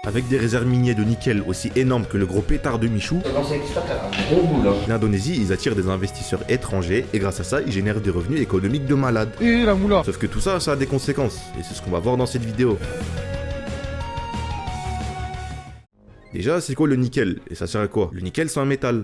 Avec des réserves minières de nickel aussi énormes que le gros pétard de Michou, l'Indonésie, ils attirent des investisseurs étrangers et grâce à ça, ils génèrent des revenus économiques de malade. Sauf que tout ça, ça a des conséquences et c'est ce qu'on va voir dans cette vidéo. Déjà, c'est quoi le nickel? Et ça sert à quoi? Le nickel, c'est un métal.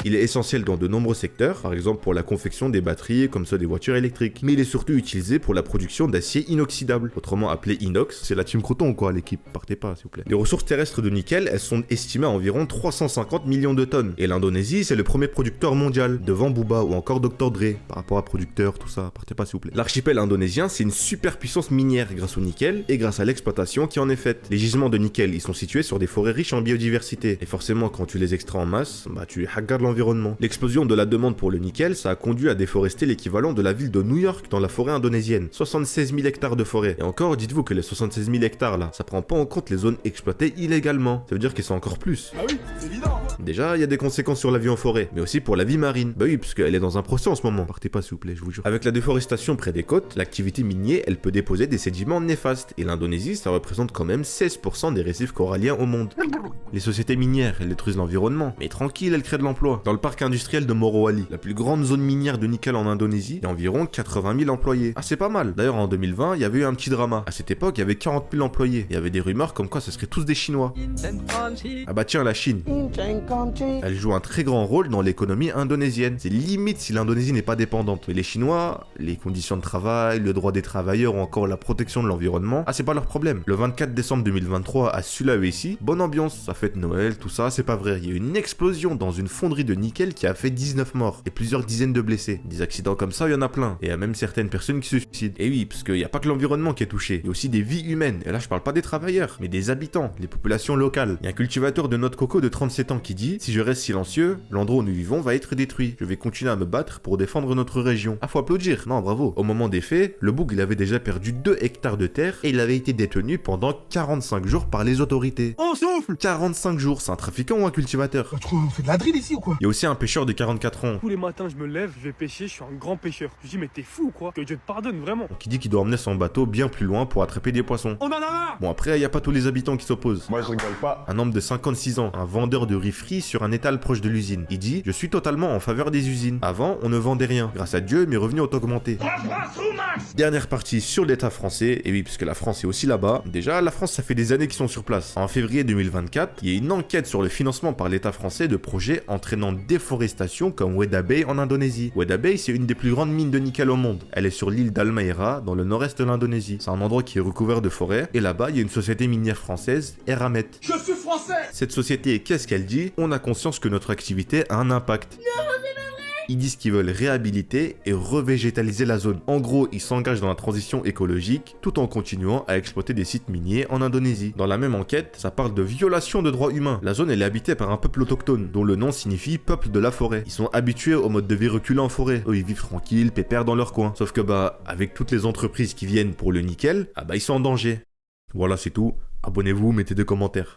Il est essentiel dans de nombreux secteurs, par exemple pour la confection des batteries comme ceux des voitures électriques. Mais il est surtout utilisé pour la production d'acier inoxydable, autrement appelé inox. C'est la team Croton quoi, l'équipe, partez pas s'il vous plaît. Les ressources terrestres de nickel, elles sont estimées à environ 350 millions de tonnes. Et l'Indonésie, c'est le premier producteur mondial, devant Booba ou encore Dr Dre, par rapport à producteurs, tout ça, partez pas s'il vous plaît. L'archipel indonésien, c'est une super puissance minière grâce au nickel et grâce à l'exploitation qui en est faite. Les gisements de nickel, ils sont situés sur des forêts riches en biodiversité. Et forcément, quand tu les extrais en masse, bah tu haggardes l'environnement. L'explosion de la demande pour le nickel, ça a conduit à déforester l'équivalent de la ville de New York dans la forêt indonésienne. 76 000 hectares de forêt. Et encore, dites-vous que les 76 000 hectares là, ça prend pas en compte les zones exploitées illégalement. Ça veut dire qu'ils sont encore plus. Ah oui, c'est évident. Déjà, il y a des conséquences sur la vie en forêt, mais aussi pour la vie marine. Bah oui, parce qu'elle est dans un procès en ce moment. Partez pas s'il vous plaît, je vous jure. Avec la déforestation près des côtes, l'activité minière, elle peut déposer des sédiments néfastes. Et l'Indonésie, ça représente quand même 16% des récifs coralliens au monde. Les sociétés minières, elles détruisent l'environnement, mais tranquille, elles créent de l'emploi. Dans le parc industriel de Morowali, la plus grande zone minière de nickel en Indonésie, il y a environ 80 000 employés. Ah, c'est pas mal. D'ailleurs, en 2020, il y avait eu un petit drama. À cette époque, il y avait 40 000 employés. Il y avait des rumeurs comme quoi ce seraient tous des Chinois. Ah bah tiens, la Chine. Elle joue un très grand rôle dans l'économie indonésienne. C'est limite si l'Indonésie n'est pas dépendante. Mais les Chinois, les conditions de travail, le droit des travailleurs ou encore la protection de l'environnement, ah c'est pas leur problème. Le 24 décembre 2023 à Sulawesi, bonne ambiance, ça fête Noël, tout ça, c'est pas vrai. Il y a eu une explosion dans une fonderie de nickel qui a fait 19 morts et plusieurs dizaines de blessés. Des accidents comme ça, il y en a plein. Et il y a même certaines personnes qui se suicident. Et oui, parce qu'il n'y a pas que l'environnement qui est touché, il y a aussi des vies humaines. Et là, je parle pas des travailleurs, mais des habitants, les populations locales. Il y a un cultivateur de noix de coco de 37 ans qui dit: si je reste silencieux, l'endroit où nous vivons va être détruit. Je vais continuer à me battre pour défendre notre région. Ah, faut applaudir. Non, bravo. Au moment des faits, le boug, il avait déjà perdu 2 hectares de terre et il avait été détenu pendant 45 jours par les autorités. On souffle. 45 jours, c'est un trafiquant ou un cultivateur? On fait de la drill ici ou quoi? Il y a aussi un pêcheur de 44 ans Tous les matins, je me lève, je vais pêcher, je suis un grand pêcheur. Je dis, mais t'es fou, quoi. Que Dieu te pardonne, vraiment. qui dit qu'il doit emmener son bateau bien plus loin pour attraper des poissons. On en a marre. Bon, après, il n'y a pas tous les habitants qui s'opposent. Moi je rigole pas. Un homme de 56 ans, un vendeur de riz frit sur un étal proche de l'usine. Il dit: je suis totalement en faveur des usines. Avant, on ne vendait rien. Grâce à Dieu, mes revenus ont augmenté. Dernière partie sur l'état français. Et oui, puisque la France est aussi là-bas. Déjà, la France, ça fait des années qu'ils sont sur place. En février 2024, il y a une enquête sur le financement par l'état français de projets entraînant déforestation comme Weda Bay en Indonésie. Weda Bay, c'est une des plus grandes mines de nickel au monde. Elle est sur l'île d'Halmahera, dans le nord-est de l'Indonésie. C'est un endroit qui est recouvert de forêts. Et là-bas, il y a une société minière française, Eramet. Je suis français. Cette société, qu'est-ce qu'elle dit? On a conscience que notre activité a un impact. Ils disent qu'ils veulent réhabiliter et revégétaliser la zone. En gros, ils s'engagent dans la transition écologique tout en continuant à exploiter des sites miniers en Indonésie. Dans la même enquête, ça parle de violation de droits humains. La zone elle est habitée par un peuple autochtone, dont le nom signifie peuple de la forêt. Ils sont habitués au mode de vie reculant en forêt. Eux, ils vivent tranquilles, pépères dans leur coin. Sauf que bah, avec toutes les entreprises qui viennent pour le nickel, ah bah ils sont en danger. Voilà, c'est tout. Abonnez-vous, mettez des commentaires.